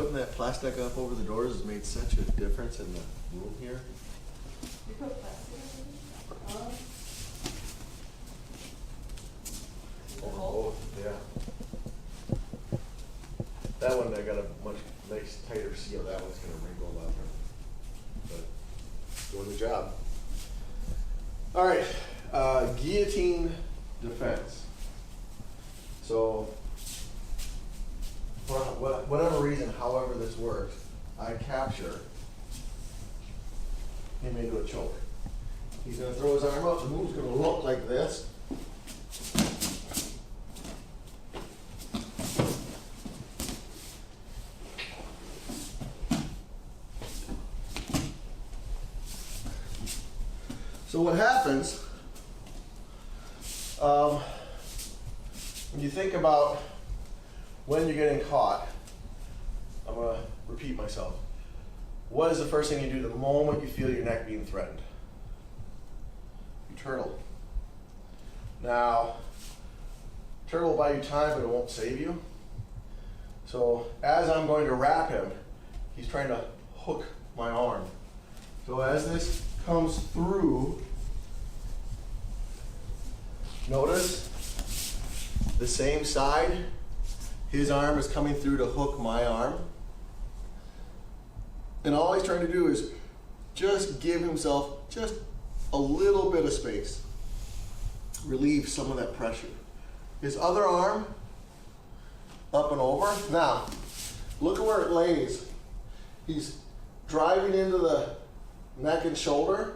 putting that plastic up over the doors has made such a difference in the room here. You put plastic on it? Oh, yeah. That one I got a much nice tighter seal. That one's gonna wrinkle a lot more. But doing the job. All right, Guillotine Defense. So for whatever reason, however this works, I capture him into a choke. He's gonna throw his arm up. The move's gonna look like this. So what happens, when you think about when you're getting caught, I'm going to repeat myself. What is the first thing you do the moment you feel your neck being threatened? You turtle. Now, turtle will buy you time, but it won't save you. So as I'm going to wrap him, he's trying to hook my arm. So as this comes through, notice the same side, his arm is coming through to hook my arm. And all he's trying to do is just give himself just a little bit of space, relieve some of that pressure. His other arm, up and over. Now, look at where it lays. He's driving into the neck and shoulder,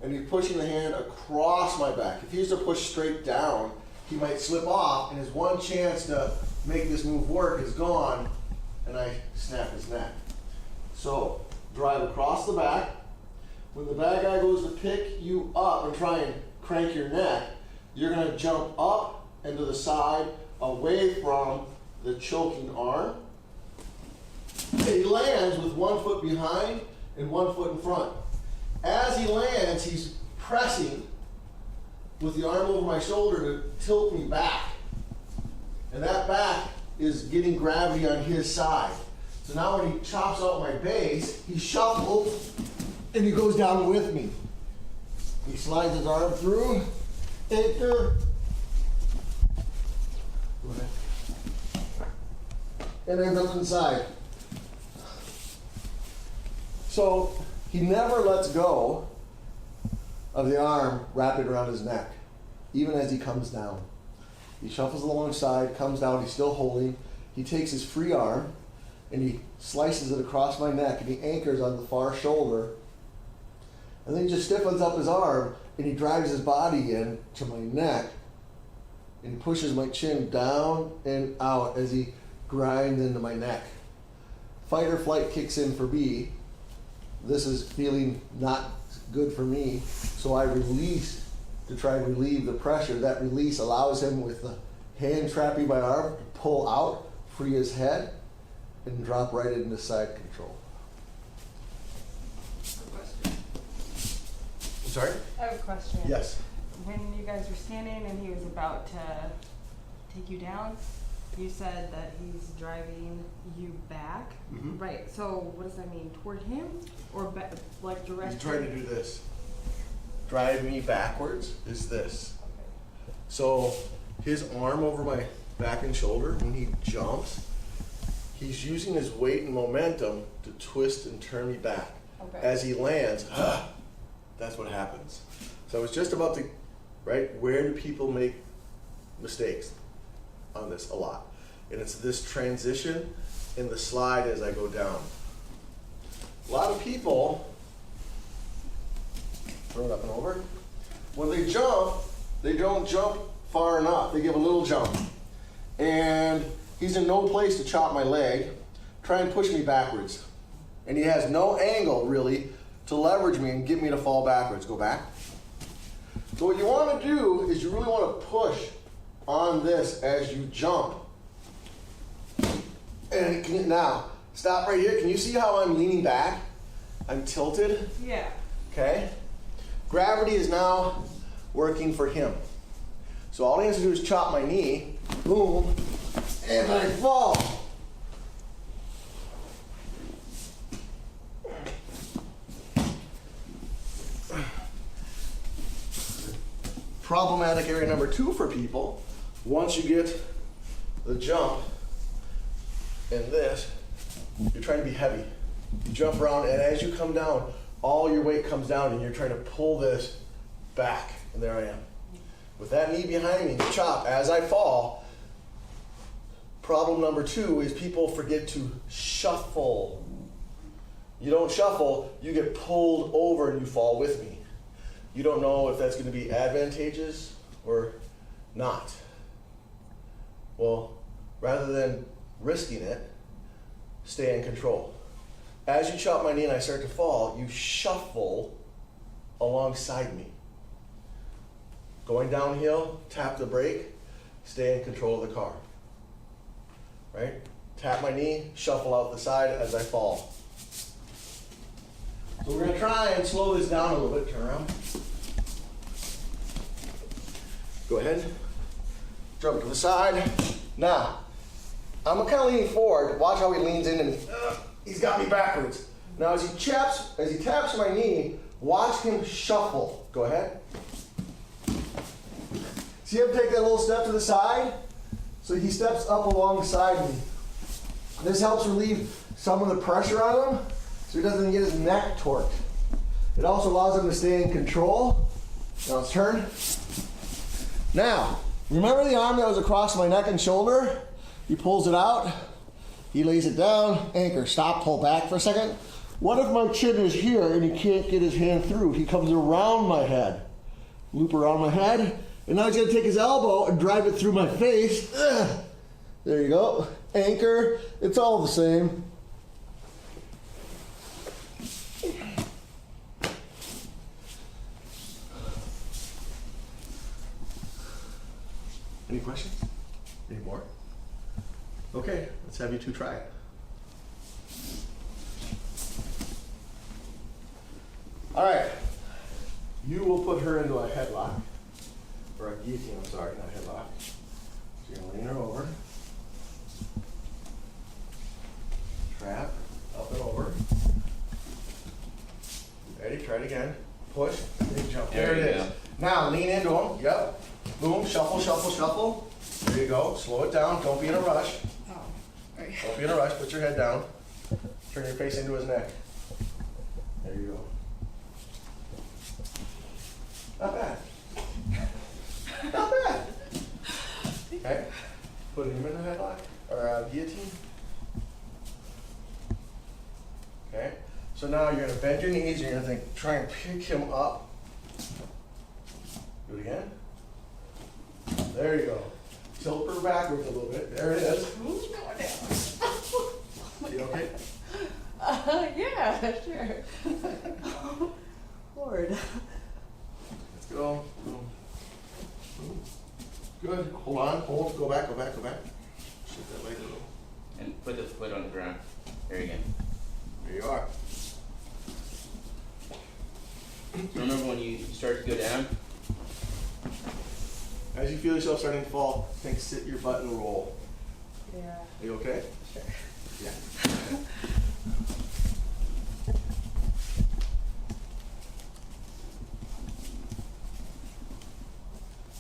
and he's pushing the hand across my back. If he was to push straight down, he might slip off, and his one chance to make this move work is gone, and I snap his neck. So, drive across the back. When the bad guy goes to pick you up and try and crank your neck, you're gonna jump up and to the side, away from the choking arm. And he lands with 1 foot behind and 1 foot in front. As he lands, he's pressing with the arm over my shoulder to tilt me back. And that back is getting gravity on his side. So now when he chops out my base, he shuffles and he goes down with me. He slides his arm through, anchor, and then up inside. So he never lets go of the arm wrapped around his neck, even as he comes down. He shuffles alongside, comes down, he's still holding. He takes his free arm and he slices it across my neck and he anchors on the far shoulder. And then he just stiffens up his arm and he drives his body in to my neck and he pushes my chin down and out as he grinds into my neck. Fight or flight kicks in for B. This is feeling not good for me, so I release to try and relieve the pressure. That release allows him, with the hand trapping my arm, to pull out, free his head, and drop right into side control. Sorry? I have a question. Yes. When you guys were standing and he was about to take you down, you said that he's driving you back. Mm-hmm. Right. So what does that mean? Toward him or like direct? He's trying to do this. Drive me backwards is this. Okay. So his arm over my back and shoulder, when he jumps, he's using his weight and momentum to twist and turn me back. Okay. As he lands, that's what happens. So I was just about to, right, where do people make mistakes on this? A lot. And it's this transition in the slide as I go down. A lot of people, throw it up and over, when they jump, they don't jump far enough. They give a little jump. And he's in no place to chop my leg, try and push me backwards. And he has no angle, really, to leverage me and get me to fall backwards. Go back. So what you want to do is you really want to push on this as you jump. And now, stop right here. Can you see how I'm leaning back? I'm tilted. Yeah. Okay? Gravity is now working for him. So all he has to do is chop my knee, boom, and I fall. Problematic area number 2 for people, once you get the jump in this, you're trying to be heavy. You jump around, and as you come down, all your weight comes down, and you're trying to pull this back. And there I am. With that knee behind me, chop as I fall. Problem number 2 is people forget to shuffle. You don't shuffle, you get pulled over and you fall with me. You don't know if that's going to be advantageous or not. Well, rather than risking it, stay in control. As you chop my knee and I start to fall, you shuffle alongside me. Going downhill, tap the brake, stay in control of the car. Right? Tap my knee, shuffle out the side as I fall. So we're going to try and slow this down a little bit. Turn around. Go ahead. Jump to the side. Now, I'm kind of leaning forward. Watch how he leans into me. He's got me backwards. Now as he taps my knee, watch him shuffle. Go ahead. See him take that little step to the side? So he steps up alongside me. This helps relieve some of the pressure on him so he doesn't get his neck torqued. It also allows him to stay in control. Now let's turn. Now, remember the arm that was across my neck and shoulder? He pulls it out. He lays it down. Anchor. Stop. Pull back for a second. What if my chin is here and he can't get his hand through? He comes around my head. Loop around my head. And now he's going to take his elbow and drive it through my face. Ugh. There you go. Anchor. It's all the same. Any questions? Any more? Okay, let's have you two try it. All right. You will put her into a headlock. Or a guillotine, I'm sorry, not a headlock. So you're going to lean her over. Trap, up and over. Ready, try it again. Push, big jump. There it is. Now lean into him. Yep. Boom, shuffle, shuffle, shuffle. There you go. Slow it down. Don't be in a rush. Oh, right. Don't be in a rush. Put your head down. Turn your face into his neck. There you go. Not bad. Not bad. Okay. Put him in a headlock or a guillotine. Okay. So now you're going to bend your knees. You're going to try and pick him up. Do it again. There you go. Tilt her backwards a little bit. There it is. Who's going down? You okay? Yeah, sure. Lord. Let's go. Good. Hold on. Hold. Go back. Go back. Go back. Shift that leg a little. And put the foot on the ground. There you go. There you are. So remember when you start to go down? As you feel yourself starting to fall, think sit your butt and roll. Yeah. Are you okay? Sure. Yeah.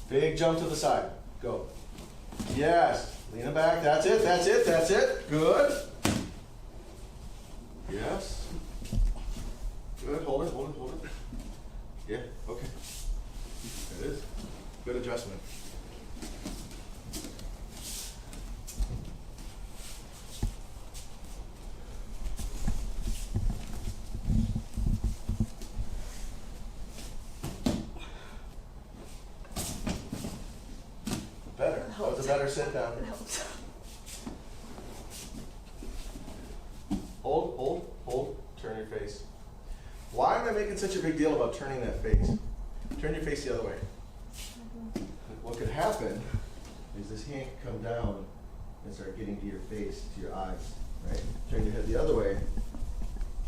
Big jump to the side. Go. Yes. Lean it back. That's it. That's it. That's it. Good. Yes. Good. Hold it. Hold it. Hold it. Yeah. Okay. There it is. Good adjustment. Better. That was a better sit down. It helps. Hold, hold, hold. Turn your face. Why am I making such a big deal about turning that face? Turn your face the other way. What could happen is this hand could come down and start getting to your face, to your eyes, right? Turn your head the other way.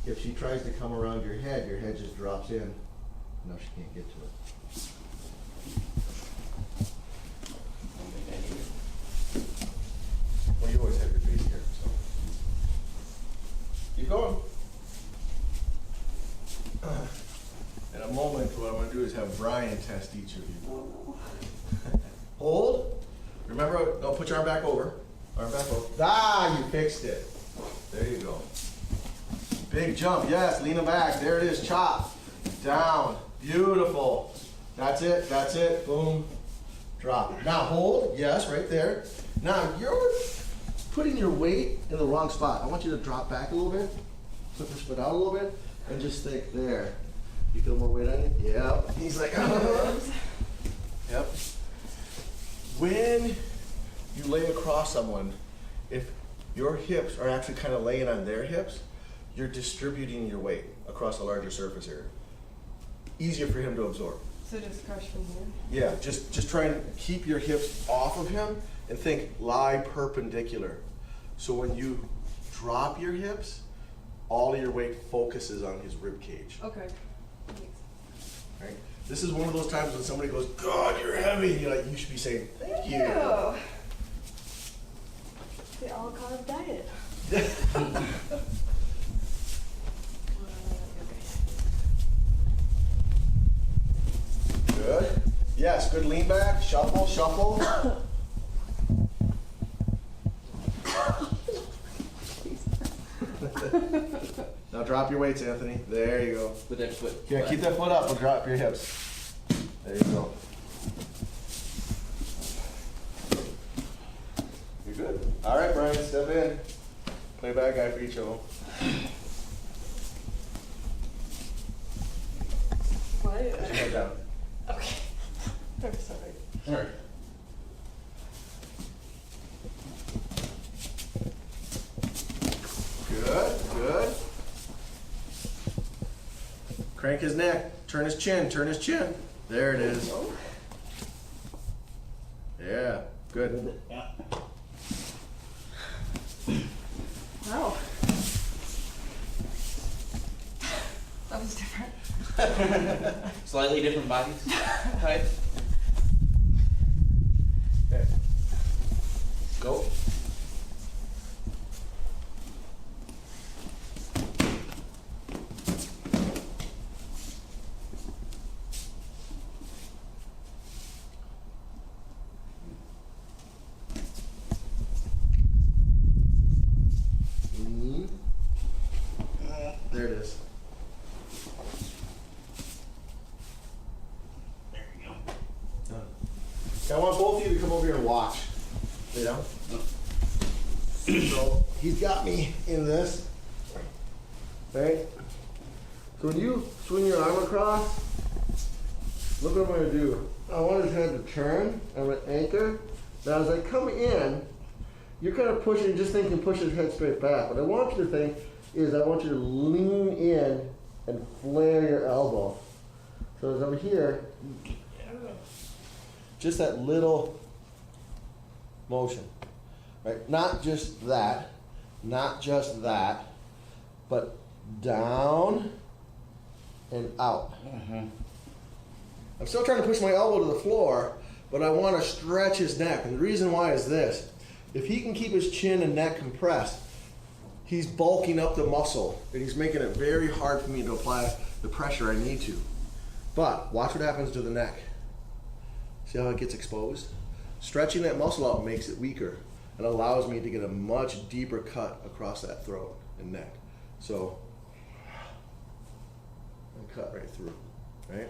If she tries to come around your head just drops in. No, she can't get to it. Well, you always have your face here, so. Keep going. In a moment, what I'm going to do is have Brian test each of you. Hold. Remember, don't put your arm back over. Arm back over. Ah, you fixed it. There you go. Big jump, yes, lean them back. There it is, chop. Down, beautiful. That's it, boom, drop. Now hold, yes, right there. Now you're putting your weight in the wrong spot. I want you to drop back a little bit, put this foot out a little bit, and just think there. You feel more weight on it? Yep. He's like, yep. When you lay across someone, if your hips are actually kind of laying on their hips, you're distributing your weight across a larger surface area. Easier for him to absorb. So just crush from here? Yeah, just try and keep your hips off of him and think lie perpendicular. So when you drop your hips, all of your weight focuses on his rib cage. Okay. Right? This is one of those times when somebody goes, God, you're heavy. You're like, you should be saying, thank you. They all cause diet. Good. Yes, good lean back. Shuffle, shuffle. Now drop your weights, Anthony. There you go. With that foot. Yeah, keep that foot up and drop your hips. There you go. You're good. All right, Brian, step in. Play bad guy for each of them. What? Put your head down. Okay. I'm sorry. All right. Good, good. Crank his neck. Turn his chin. Turn his chin. There it is. Yeah, good. Wow. That was different. Slightly different bodies types. Okay. Go. There it is. There you go. Done. Okay, I want both of you to come over here and watch. Lay down. So he's got me in this. Right? So when you swing your arm across, look what I'm going to do. I want his head to turn. I'm going to anchor. Now as I come in, you're kind of pushing, just thinking push his head straight back. What I want you to think is I want you to lean in and flare your elbow. So as I'm here, just that little motion, right? Not just that, but down and out. I'm still trying to push my elbow to the floor, but I want to stretch his neck. And the reason why is this. If he can keep his chin and neck compressed, he's bulking up the muscle, and he's making it very hard for me to apply the pressure I need to. But watch what happens to the neck. See how it gets exposed? Stretching that muscle out makes it weaker and allows me to get a much deeper cut across that throat and neck. So, and cut right through, right?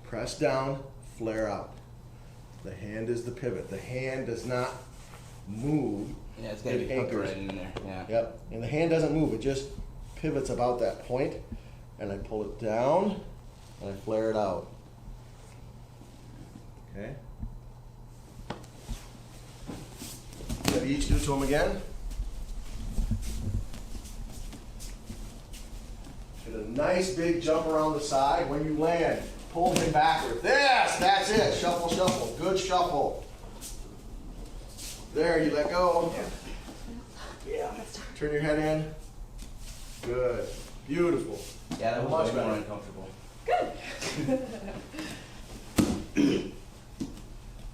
Press down, flare out. The hand is the pivot. The hand does not move. Yeah, it's gotta It be hooked anchors. right in there. Yeah. Yep, and the hand doesn't move, it just pivots about that point, and I pull it down, and I flare it out. Okay? Maybe each do it to him again. Get a nice big jump around the side. When you land, pull him backward. Yes, that's it. Shuffle, shuffle. Good shuffle. There, you let go. Yeah. Turn your head in. Good. Beautiful. Yeah, that was Much much more better. uncomfortable.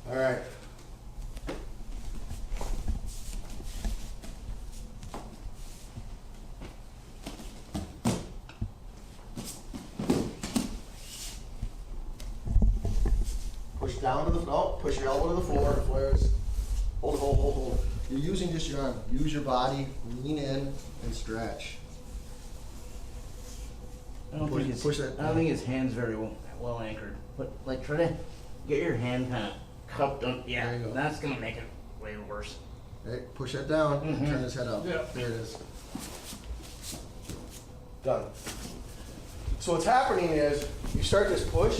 All right. Push down to the, no, push your elbow to the floor, flares. Hold. You're using just your arm. Use your body, lean in, and stretch. I don't Push- think his, push that- I don't think his hand's very well anchored. But like, try to get your hand kind of cupped on. Yeah, There you go. that's gonna make it way worse. Okay, push that down, Mhm. turn his head up. Yeah. There it is. Done. So what's happening is, you start this push,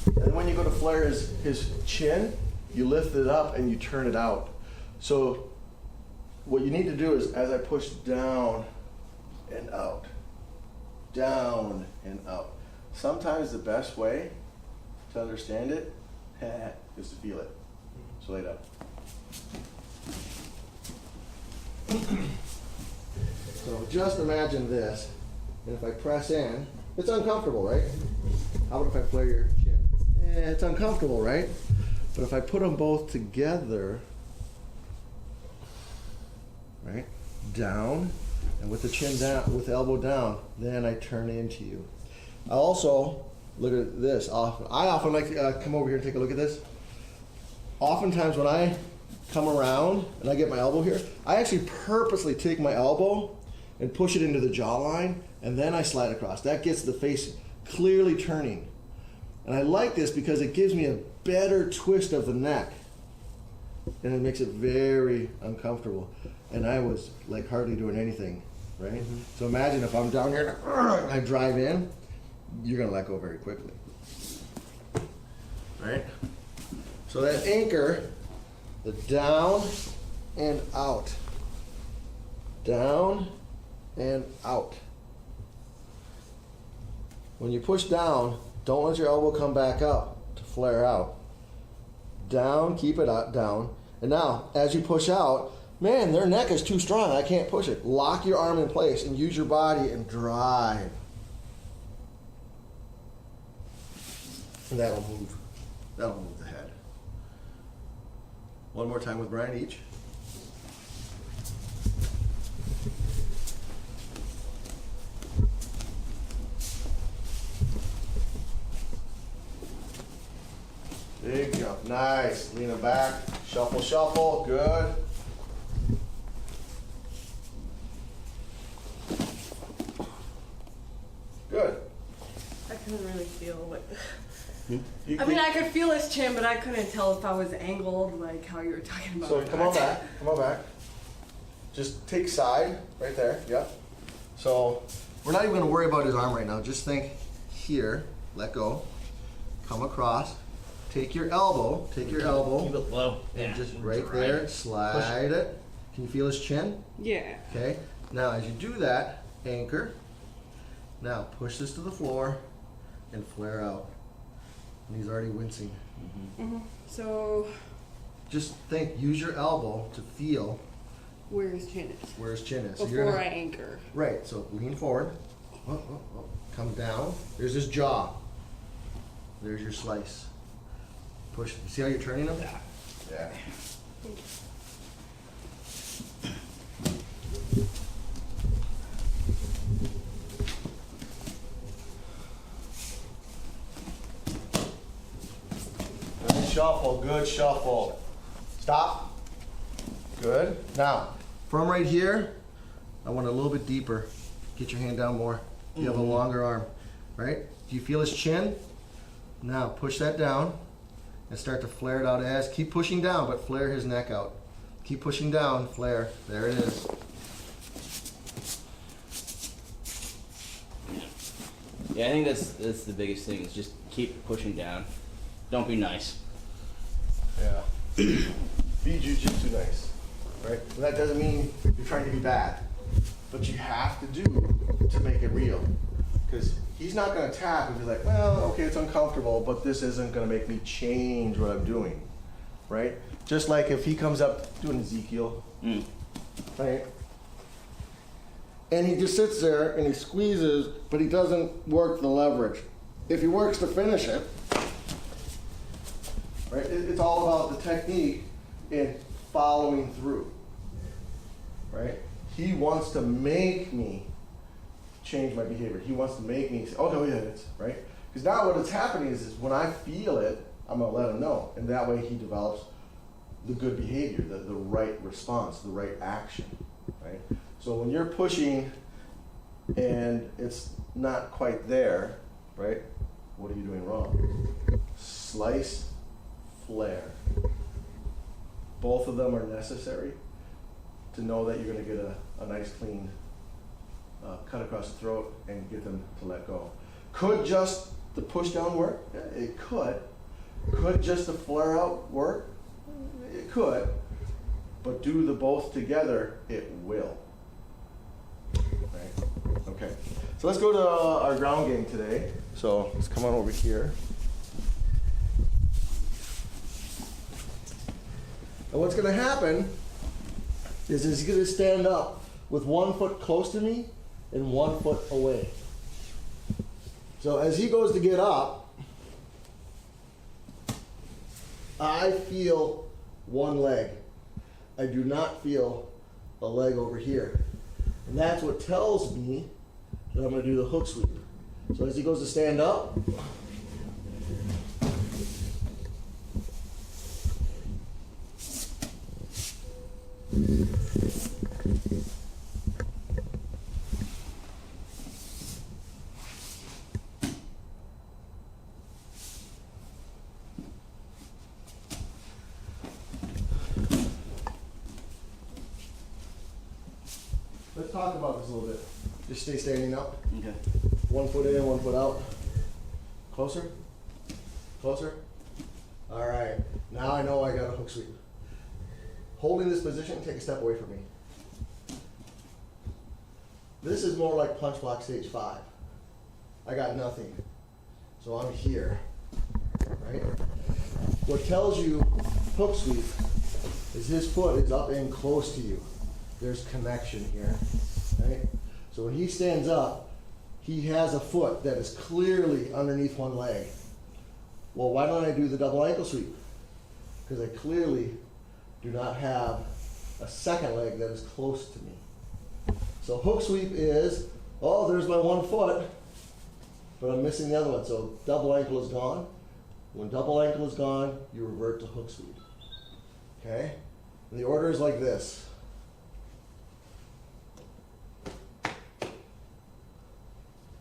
and when you go to flare his chin, you lift it up and you turn it out. So what you need to do is, as I push down and out, down and out. Sometimes the best way to understand it is to feel it. So lay down. So just imagine this, and if I press in, it's uncomfortable, right? How about if I flare your chin? It's uncomfortable, right? But if I put them both together, right, down, and with the chin down, with the elbow down, then I turn into you. I also, look at this, I often like to come over here and take a look at this. Oftentimes when I come around and I get my elbow here, I actually purposely take my elbow and push it into the jawline, and then I slide across. That gets the face clearly turning. And I like this because it gives me a better twist of the neck, and it makes it very uncomfortable. And I was like hardly doing anything, right? Mm-hmm. So imagine if I'm down here and I drive in, you're gonna let go very quickly, right? So that anchor, the down and out, down and out. When you push down, don't let your elbow come back up to flare out. Down, keep it out, down. And now, as you push out, man, their neck is too strong, I can't push it. Lock your arm in place and use your body and drive. And that'll move the head. One more time with Brian each. Big jump, nice. Lean it back, shuffle, shuffle, good. Good. I couldn't really feel what. You I mean, I could feel his chin, but I couldn't tell if I was angled, like how you were talking about. So come on back. Just take side, right there, yep. So we're not even gonna worry about his arm right now. Just think here, let go, come across, take your elbow, Keep it low. and just right there, slide it. Can you feel his chin? Yeah. Okay, now as you do that, anchor. Now push this to the floor and flare out. And he's already wincing. Mm-hmm. So Just think, use your elbow to feel where his chin is where his chin is. So before I anchor. right, so lean forward, come down, there's his jaw, there's your slice. Push, see how you're turning him? Yeah. Nice shuffle, good shuffle. Stop. Good. Now, from right here, I want a little bit deeper. Get your hand down more. You have a longer arm, right? Do you feel his chin? Now push that down and start to flare it out as, keep pushing down, but flare his neck out. Keep pushing down, flare. There it is. Yeah, I think that's the biggest thing is just keep pushing down. Don't be nice. Yeah. Be Jiu Jitsu nice, right? And that doesn't mean you're trying to be bad, but you have to do to make it real. Because he's not going to tap and be like, well, okay, it's uncomfortable, but this isn't going to make me change what I'm doing, right? Just like if he comes up doing Ezekiel, right? And he just sits there and he squeezes, but he doesn't work the leverage. If he works to finish it, right? It's all about the technique and following through, right? He wants to make me change my behavior. He wants to make me say, oh no, yeah, it's right. Because now what is happening is when I feel it, I'm gonna let him know. And that way he develops the good behavior, the right response, the right action, right? So when you're pushing and it's not quite there, right? What are you doing wrong? Slice, flare. Both of them are necessary to know that you're gonna get a nice clean cut across the throat and get them to let go. Could just the push down work? Yeah, it could. Could just the flare out work? It could. But do the both together, it will. Right? Okay. So let's go to our ground game today. So let's come on over here. And what's going to happen is he's going to stand up with 1 foot close to me and 1 foot away. So as he goes to get up, I feel one leg. I do not feel a leg over here. And that's what tells me that I'm going to do the hook sweep. So as he goes to stand up, let's talk about this a little bit. Just stay standing up. Okay. 1 foot in, 1 foot out. Closer? Closer? All right. Now I know I got a hook sweep. Holding this position, take a step away from me. This is more like punch block stage 5. I got nothing. So I'm here. Right? What tells you hook sweep is his foot is up and close to you. There's connection here. Right? So when he stands up, he has a foot that is clearly underneath one leg. Well, why don't I do the double ankle sweep? Because I clearly do not have a second leg that is close to me. So hook sweep is, oh, there's my 1 foot, but I'm missing the other one. So double ankle is gone. When double ankle is gone, you revert to hook sweep. Okay? And the order is like this.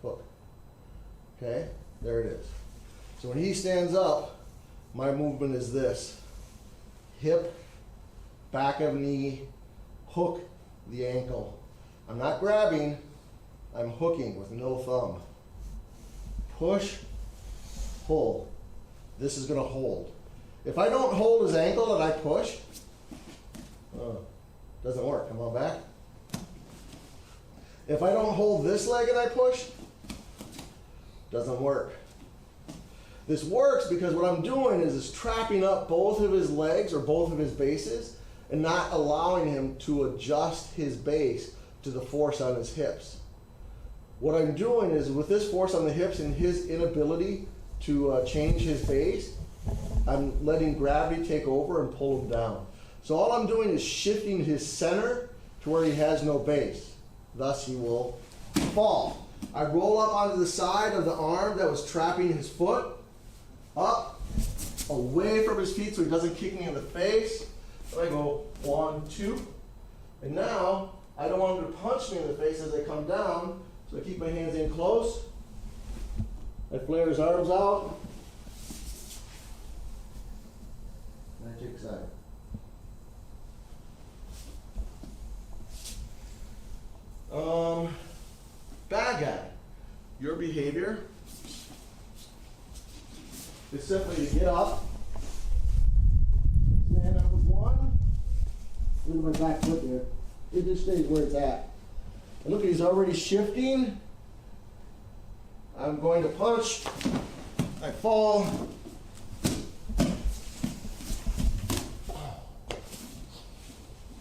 Hook. Okay? There it is. So when he stands up, my movement is this. Hip, back of knee, hook the ankle. I'm not grabbing, I'm hooking with no thumb. Push, pull. This is gonna hold. If I don't hold his ankle and I push, doesn't work. Come on back. If I don't hold this leg and I push, doesn't work. This works because what I'm doing is trapping up both of his legs or both of his bases and not allowing him to adjust his base to the force on his hips. What I'm doing is with this force on the hips and his inability to change his base, I'm letting gravity take over and pull him down. So all I'm doing is shifting his center to where he has no base. Thus he will fall. I roll up onto the side of the arm that was trapping his foot, up, away from his feet so he doesn't kick me in the face. And I go 1, 2. And now I don't want him to punch me in the face as I come down, so I keep my hands in close. I flare his arms out. And I take a side. Bad guy. Your behavior is simply to get up, stand up with one. Look at my back foot there. It just stays where it's at. And look, he's already shifting. I'm going to punch. I fall.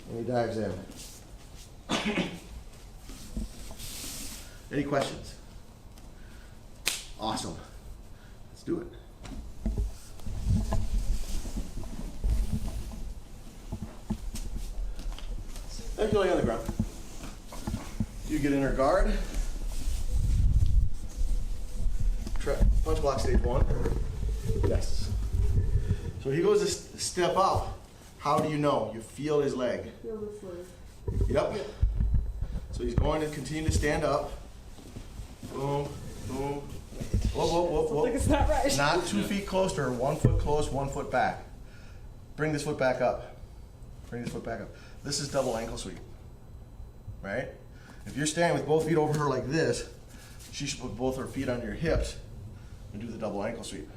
And he dives in. Any questions? Awesome. Let's do it. And you lay on the ground. You get inner guard. Punch block stage 1. Yes. So he goes to step up. How do you know? You feel his leg. Feel this leg. Yep. So he's going to continue to stand up. Boom, boom. Whoa, whoa, whoa, whoa. Like it's not right. Not 2 feet close to her. 1 foot close, 1 foot back. Bring this foot back up. Bring this foot back up. This is double ankle sweep. Right? If you're standing with both feet over her like this, she should put both her feet on your hips and do the double ankle sweep.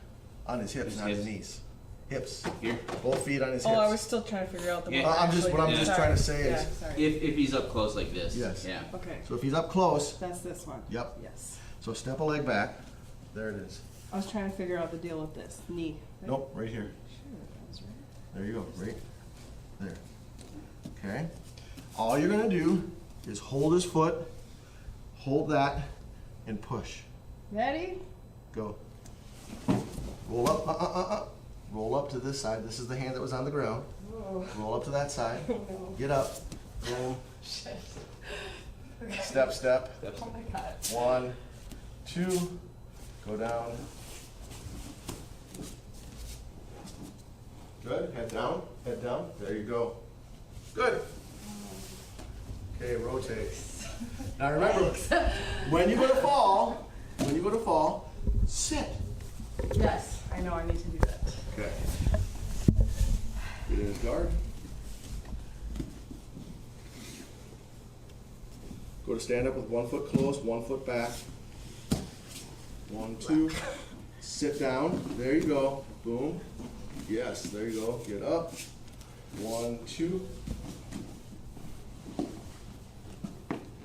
On his hips, not his knees. Hips. Here. Both feet on his Oh, hips. I was still trying to figure out the Yeah. one. What I'm just trying to say is, sorry. If he's up close like this. Yes. Yeah. Okay. so if he's up close, That's this one. yep. Yes. So step a leg back. There it is. I was trying to figure out the deal with this knee. Right? Nope, right here. Sure, that was right. There you go, right there. Okay. All you're gonna do is hold his foot, hold that, and push. Ready? Go. Roll up, roll up to this side. This is the hand that was on the ground. Oh. Roll up to that side. No. Get up. Boom. Shit. Okay. Step, step. Oh my god. 1, 2. Go down. Good. Head down. Head down. There you go. Good. Okay, rotate. Now remember, when you go to fall, sit. Yes, I know I need to do that. Okay. Get in his guard. Go to stand up with 1 foot close, 1 foot back. 1, 2. Sit down. There you go. Boom. Yes, there you go. Get up. 1, 2.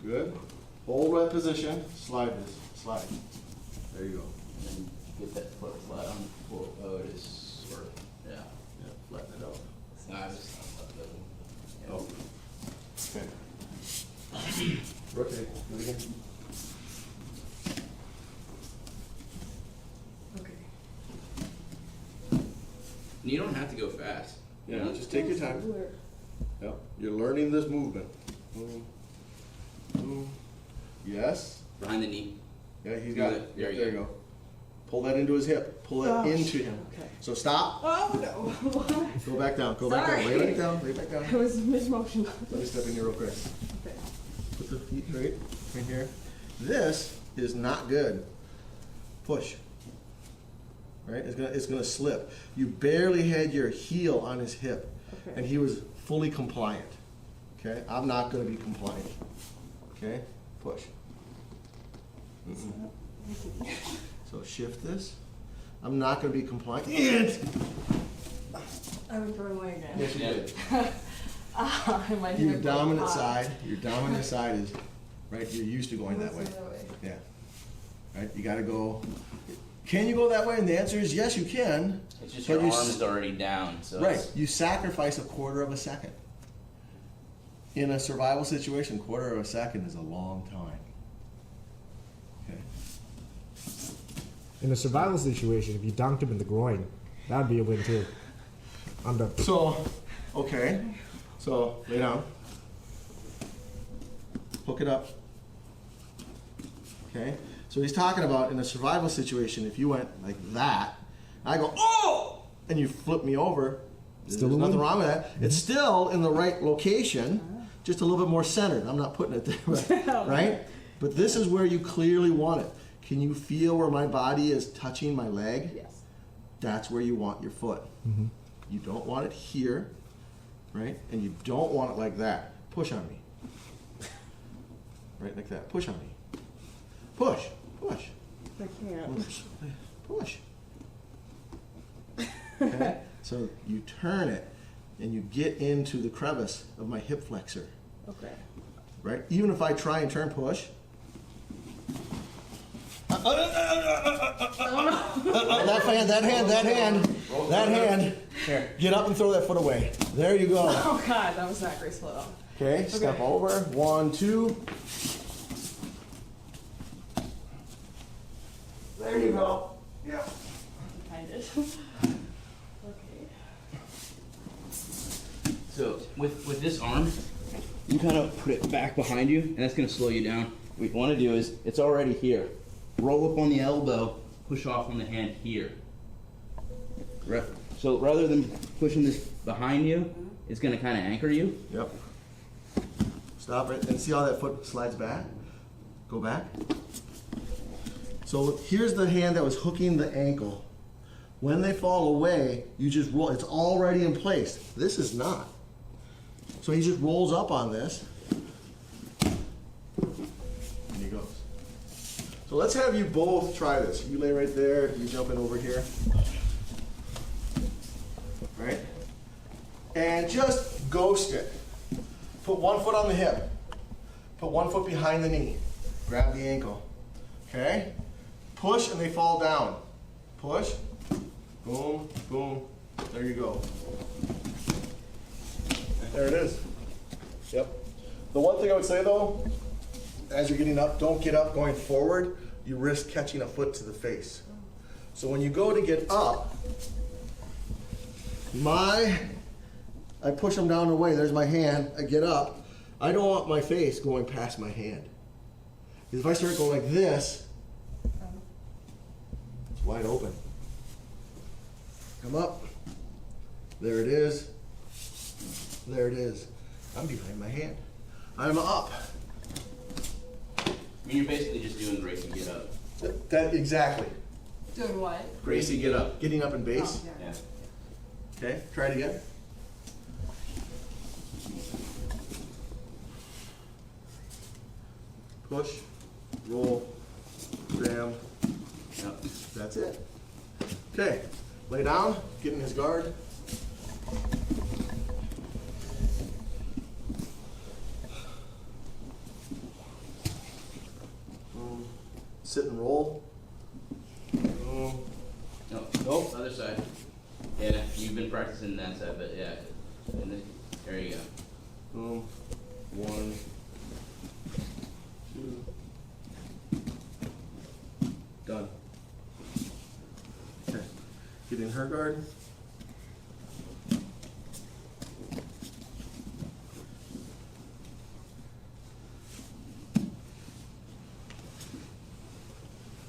Good. Hold that position. Slide this. Slide. There you go. And then get that foot flat on the floor. Oh, it is sort of. Yeah. Yeah, flatten it out. Nah, it's not that Oh. Okay. Rotate. Do it again. Okay. You don't have to go fast. Yeah, just take your time. Yep. You're learning this movement. Boom. Boom. Yes. Behind the knee. Yeah, he's got it. There Yep, you there you go. Pull that into his hip. Pull it Oh, into him. Okay. So stop. Oh no. Go back down. Go back down. Lay Sorry. back down. Lay back I down. was mid-motion. Let me step in here real quick. Okay. Put the feet right here. This is not good. Push. Right? It's gonna slip. You barely had your heel on his hip, Okay. and he was fully compliant. Okay? I'm not gonna be compliant. Okay? Push. Mm-mm. So shift this. I'm not gonna be compliant. I was going away again. Yes, you did. My Your hip dominant popped. side. Your dominant side is right. You're used to going that way. Let's go that way. Yeah. Right? You gotta go. Can you go that way? And the answer is yes, you can. It's just But your you arm's already down. So Right. it's- You sacrifice a quarter of a second. In a survival situation, quarter of a second is a long time. Okay. In a survival situation, if you dunked him in the groin, that would be a win too. On the So, okay. So, lay down. Hook it up. Okay. So he's talking about in a survival situation, if you went like that, I go, oh, and you flip me over, Still there's a nothing win. wrong with that. It's still in the right location, just a little bit more centered. I'm not putting it there, right? But this is where you clearly want it. Can you feel where my body is touching my leg? Yes. That's where you want your foot. You don't want it here, right? And you don't want it like that. Push on me. Right, like that. Push on me. Push. Push. I can't. Push. Okay? So you turn it and you get into the crevice of my hip flexor, Okay. right? Even if I try and turn push. That hand. Here. Get up and throw that foot away. There you go. Oh god, that was not graceful at all. Okay, step over. 1, 2. There you go. Yeah. I did. Okay. So with this arm, you kind of put it back behind you, and that's going to slow you down. What you want to do is, it's already here. Roll up on the elbow, push off on the hand here. So rather than pushing this behind you, it's gonna kind of anchor you. Yep. Stop it, and see how that foot slides back? Go back. So here's the hand that was hooking the ankle. When they fall away, you just roll, it's already in place. This is not. So he just rolls up on this, and he goes. So let's have you both try this. You lay right there, you jump in over here. Right? And just ghost it. Put one foot on the hip. Put one foot behind the knee. Grab the ankle. Okay? Push and they fall down. Push. Boom, boom. There you go. There it is. Yep. The one thing I would say though, as you're getting up, don't get up going forward. You risk catching a foot to the face. So when you go to get up, I push them down away. There's my hand. I get up. I don't want my face going past my hand. Because if I start going like this, it's wide open. Come up. There it is. There it is. I'm behind my hand. I'm up. I mean, you're basically just doing Gracie get up. That exactly. Doing what? Gracie get up. Getting up in base. Oh, yeah. Yeah. Okay, try it again. Push, roll, bam. Yep. That's it. Okay, lay down, get in his guard. Sit and roll. No. Nope. Other side. Yeah, you've been practicing that side, but yeah. And then, there you go. Boom. 1, 2. Done. Okay. Get in her guard.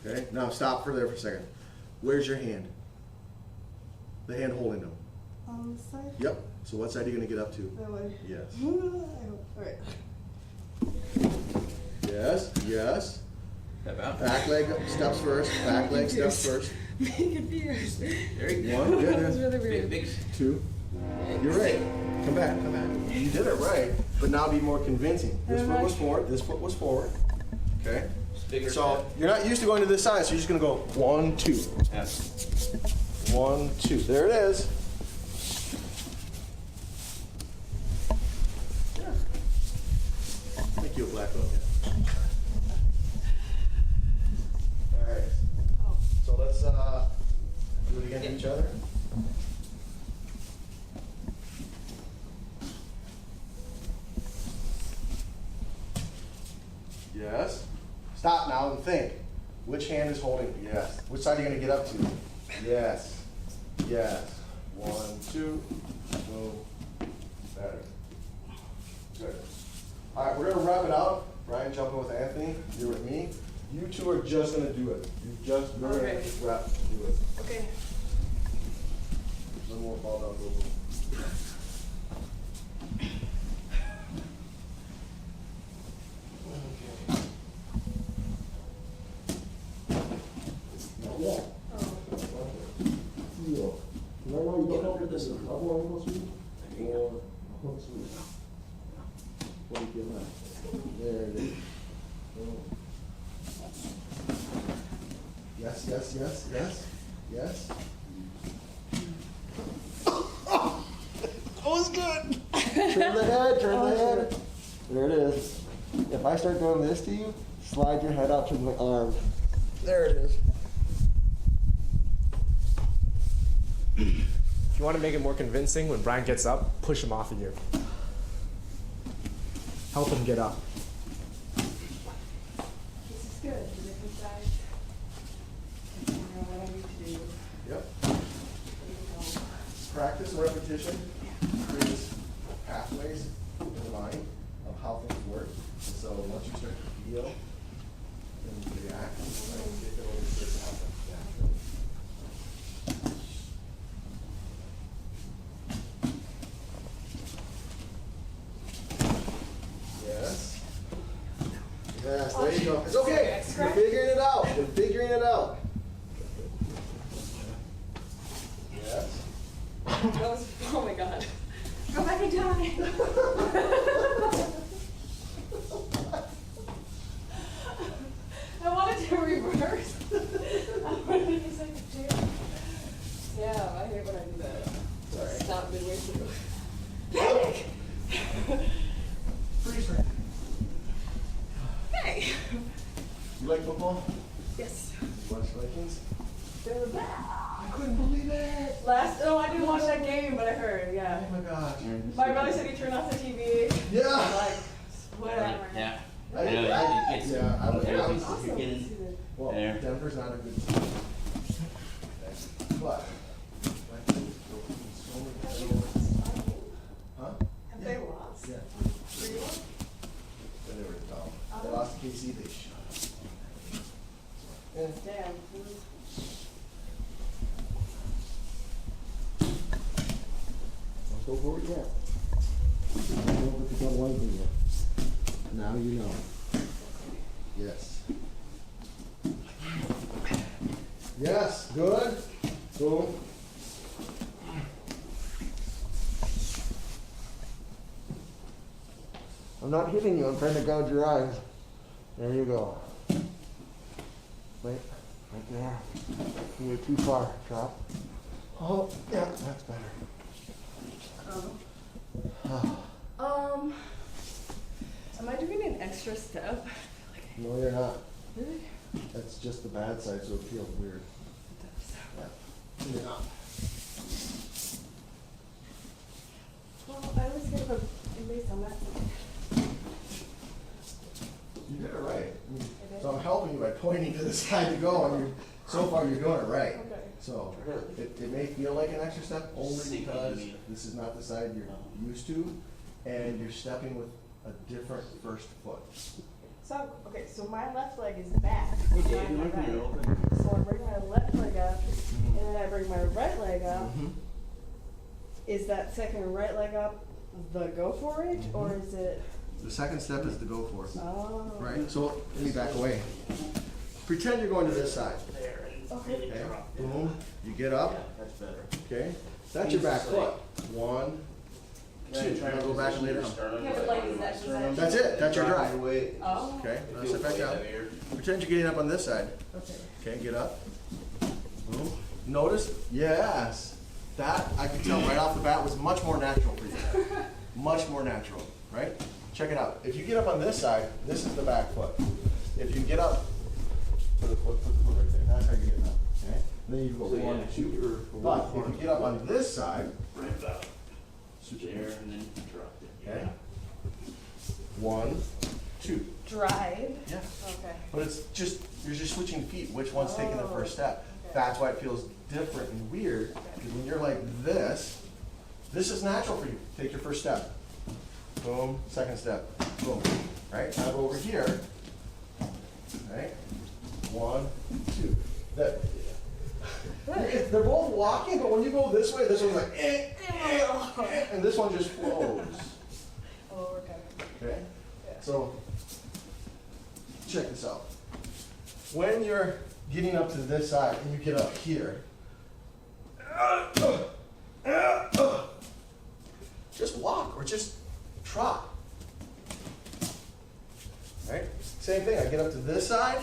Okay, now stop for there for a second. Where's your hand? The hand holding them. On this side? Yep. So what side are you going to get up to? That way. Yes. Alright. Yes. Yes. Step out. Back leg steps first. Back leg steps first. Confused. There you go. 1. That Good. was really Big, weird. big. 2. You're right. Come back. Come back. You did it right, but now be more convincing. This foot was forward. This foot was forward. Okay. Bigger So step. you're not used to going to this side, so you're just going to go 1, 2. Yeah. 1, 2. There it is. Yeah. Make you a black belt. All right. So let's do it again to each other. Yes. Stop now and think. Which hand is holding? Yes. Which side are you going to get up to? Yes. Yes. 1, 2. Boom. Better. Good. All right, we're going to wrap it out. Brian jumping with Anthony. You're with me. You two are just going to do it. You're going to Okay. wrap. Do it. Okay. One more fall down. Go, go. There it is. Yes, yes, yes, yes, yes. Oh, that was good. Turn the head, turn the head. There it is. If I start doing this to you, slide your head out to my arm. There it is. If you want to make it more convincing, when Brian gets up, push him off of you. Help him get up. This is good. The different sides. I know what I need to do. Yep. There you go. Practice and repetition creates pathways in the mind of how things work. And so once you start to feel and react, right, it always starts to happen naturally. Yes, there you go. It's okay. You're figuring it out. You're figuring it out. Yes. That was, oh my god. Go back in time. I wanted to reverse. I wanted to say the chair. Yeah, I hate when I do that. Sorry. Stop midway through. Panic! Freeze frame. Hey! You like football? Yes. You watch Vikings? They're the best. I couldn't believe it. Oh, I didn't watch that game, but I heard, yeah. Oh my gosh. My brother said he turned off the TV. Yeah. I'm like, whatever. Yeah. I know, it's- yeah, I was everything's Awesome. getting- well, There. Denver's not a good team. But Vikings go through so many battles. Huh? Have they lost? Yeah. 3-1? Then they were dumb. They lost to KC, they shut up. Yeah. Damn. Don't go for it yet. I don't know what you don't like me yet. Now you know. Yes. Yes, good. Boom. I'm not hitting you, I'm trying to gouge your eyes. There you go. Wait, right there. You're too far, chop. Oh, yeah, that's better. Am I doing an extra step? No, you're not. Really? That's just the bad side, so it feels weird. Yeah. You're not. Well, I always get a based on that. You did it right. I did? So I'm helping you by pointing to the side to go, and so far you're doing it right. Okay. So it may feel like an extra step only because this is not the side you're used to, and you're stepping with a different first foot. So, okay, so my left leg is back. Hey, Dave, behind you my want to put it right. open? So I bring my left leg up, and then I bring my right leg up. Mhm. Is that second right leg up the go for it, or is it? The second step is to go for it. Oh. Right? So let me back away. Pretend you're going to this side. Okay. Okay? Boom. You get up. That's better. Okay? That's your back foot. 1, 2. Now go back and lay down. Yeah, but like, is that- That's it. That's your drive. Oh. Okay? Now sit back down. Pretend you're getting up on this side. Okay. Okay, get up. Boom. Notice? Yes. That, I can tell right off the bat, was much more natural for you. Much more natural, right? Check it out. If you get up on this side, this is the back foot. If you get up, put the foot right there. That's how you get up, okay? Then you go 1, 2. But if you get up on this side, There and then drop it. okay? 1, 2. Drive. Yeah. Okay. But it's just, you're just switching feet, which one's taking the first step. Okay. That's why it feels different and weird, because when you're like this is natural for you. Take your first step. Boom, second step, boom. Right, now go over here. Right, 1, 2. They're both walking, but when you go this way, this one's like, and this one just flows. Oh, okay. Okay? Yeah. So, check this out. When you're getting up to this side and you get up here, just walk or just trot. Right? Same thing. I get up to this side.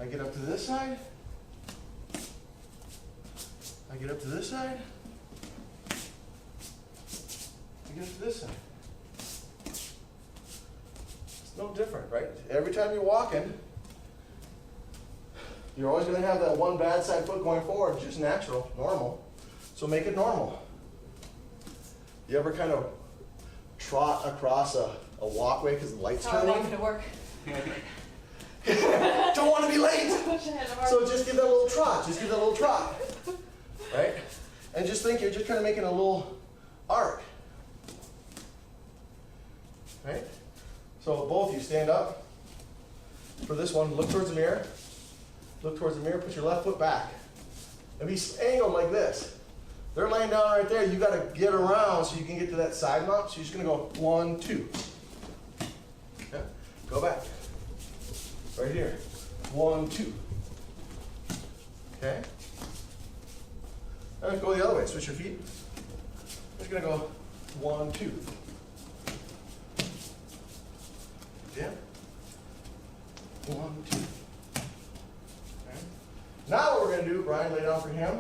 I get up to this side. I get up to this side. I get up to this side. It's no different, right? Every time you're walking, you're always going to have that one bad side foot going forward, just natural, normal. So make it normal. You ever kind of trot across a walkway because the light's How am I turning? gonna work? Don't want to be late! Push ahead of our- So just give that little trot. Just give that little trot. Right? And just think you're just kind of making a little arc. Right? So both you stand up. For this one, look towards the mirror. Look towards the mirror, put your left foot back. And be angled like this. They're laying down right there. You got to get around so you can get to that side mount. So you're just going to go 1, 2. Go back. Right here. 1, 2. Okay? Now go the other way. Switch your feet. We're just going to go 1, 2. Yeah. 1, 2. Okay. Now what we're going to do, Brian, lay down for him.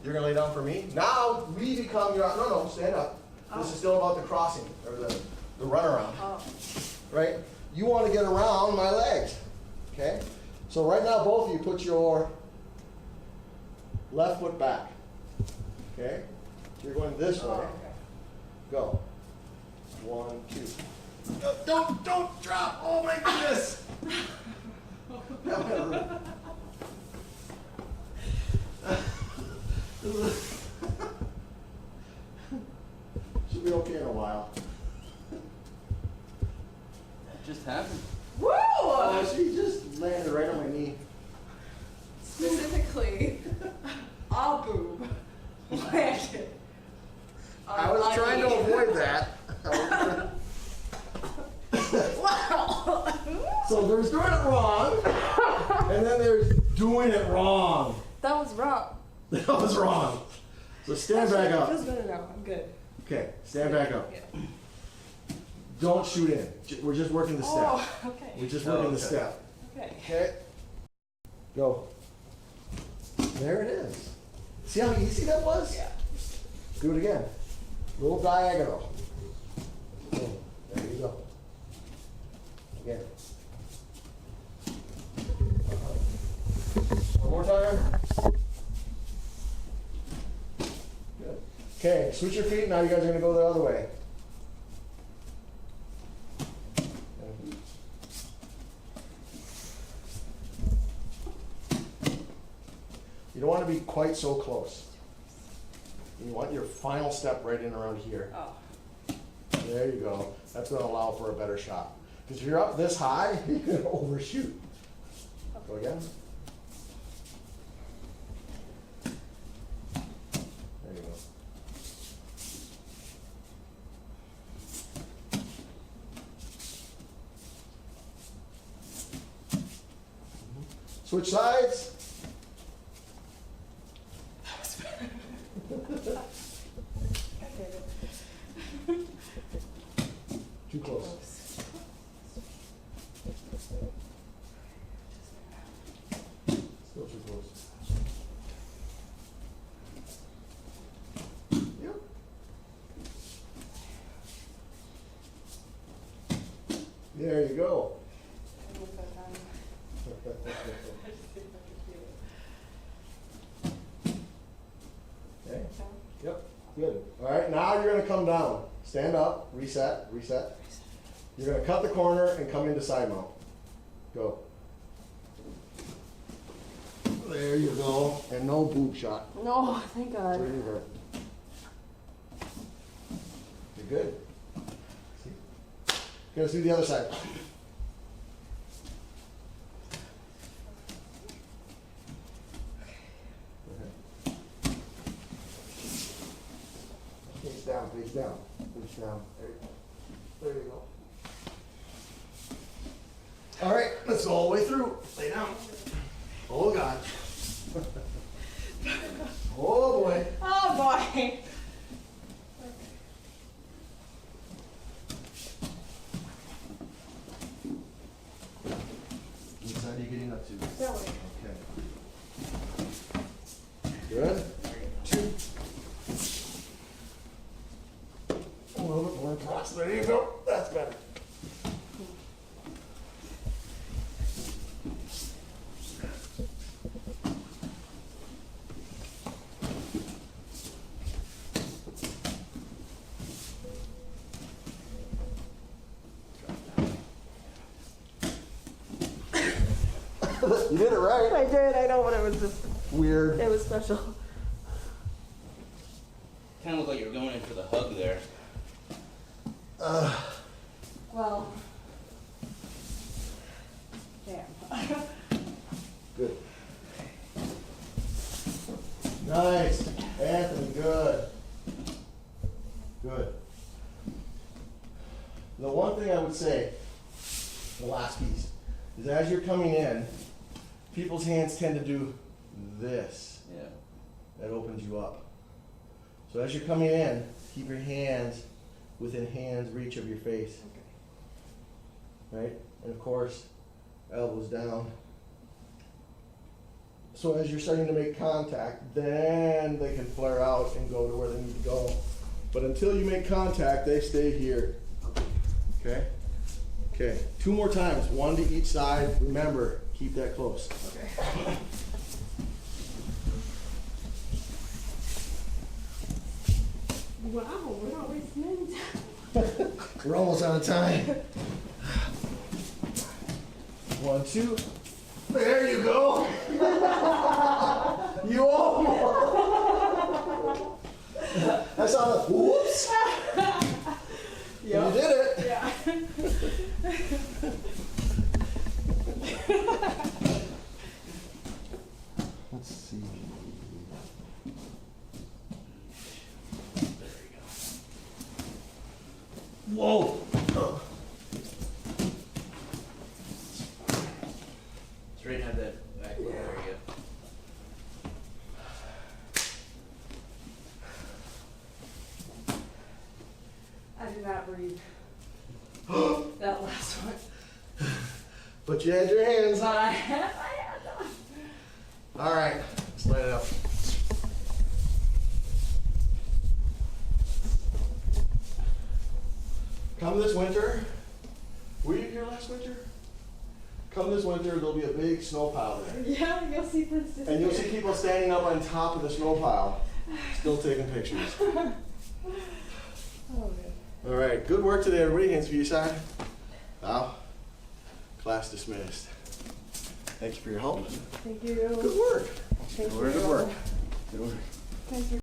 You're going to lay down for me. Now we become your, no, stand up. This is still about the crossing, or the runaround. Oh. Right? You want to get around my legs. Okay? So right now, both of you put your left foot back. Okay? You're going this way. Oh, okay. Go. 1, 2. Don't drop. Oh my goodness. She'll be okay in a while. That just happened. Woo! Oh, she just landed right on my knee. Specifically, a boob landed. I was trying to avoid that. Wow! So there's doing it wrong, and then there's doing it wrong. That was wrong. That was wrong. So stand back It up. feels better now. I'm good. Okay, stand back up. Yeah. Don't shoot in. We're just working the step. Oh, okay. We're just working the Okay. step. Okay. Okay. Go. There it is. See how easy that was? Yeah. Do it again. Little diagonal. Boom. There you go. Again. One more time. Good. Okay, switch your feet. Now you guys are going to go the other way. You don't want to be quite so close. You want your final step right in around here. Oh. There you go. That's going to allow for a better shot. Because if you're up this high, you're going to overshoot. Go again. There you go. Switch sides. Too close. Still too close. Yep. There you go. Okay. Yep. Good. All right. Now you're going to come down. Stand up. Reset. Reset. You're going to cut the corner and come into side mount. Go. There you go. And no boob shot. No, thank God. There you go. You're good. See? Okay, let's do the other side. Face down, face down, face down. There you go. All right, let's go all the way through. Lay down. Oh God. Oh boy. Oh boy. Which side are you getting up to? That way. Okay. Good. 2. A little bit more across. There you go. That's better. You did it right. I did, I know, but it was just, Weird. it was special. Kind of looked like you were going in for the hug there. Well, damn. Good. Nice. Anthony, good. Good. The one thing I would say, the last piece, is as you're coming in, people's hands tend to do this. Yeah. That opens you up. So as you're coming in, keep your hands within hand's reach of your face. Right? And of course, elbows down. So as you're starting to make contact, then they can flare out and go to where they need to go. But until you make contact, they stay here. Okay? Okay, 2 more times, 1 to each side. Remember, keep that close. Okay. Wow, we're not wasting any time. We're almost out of time. 1, 2. There you go. You almost. I saw the whoops. Yep. You did it. Yeah. Let's see. Whoa. Straighten out that back. There you go. I did not breathe. That last one. But you had your hands. But I had them. All right, let's light it up. Come this winter, were you here last winter? Come this winter, there'll be a big snow pile there. Yeah, you'll see Princess. And you'll see people standing up on top of the snow pile, still taking pictures. Oh, man. All right, good work today, everybody. Hands for your side. Now, class dismissed. Thank you for your help. Thank you. Good work. Thank Good work. you. Good work. Good work. Thank you.